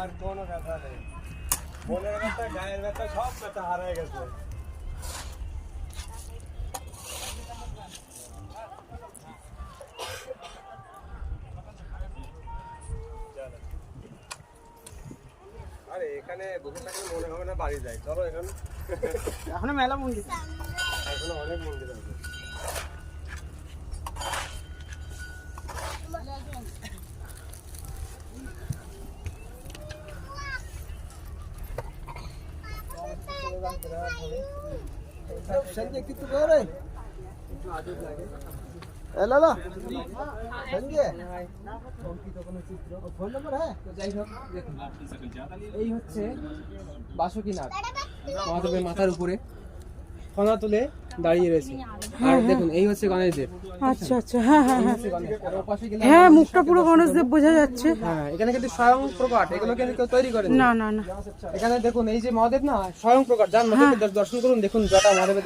আর কোনো ব্যথা নেই, মনের ব্যথা, গায়ের ব্যথা, সব ব্যথা হারিয়ে গেছে। আরে এখানে বসে থাকলে মনে হবে না বাড়ি যায়। চলো এখানে এখনো মেলা মন্দির, এখনো অনেক মন্দির আছে। संजय कितने कर रहे ए लाला संजय फोन नंबर है तो যাই হোক দেখুন এই হচ্ছে বাসুকিনাথ মহাদেবের মাথার উপরে ফনা তুলে দাঁড়িয়ে রয়েছে। আর দেখুন এই হচ্ছে গণেশদেব। আচ্ছা আচ্ছা, হ্যাঁ হ্যাঁ হ্যাঁ আর ওপাশে গেলে হ্যাঁ, মুখটা পুরো গণেশদেব বোঝা যাচ্ছে। হ্যাঁ, এখানে কিন্তু স্বয়ং প্রকট, এগুলো কিন্তু কেউ তৈরি করেনি। না না না, এখানে দেখুন এই যে মহাদেব না স্বয়ং প্রকট, যান মহাদেবের দর্শন করুন, দেখুন জটা মহাদেবের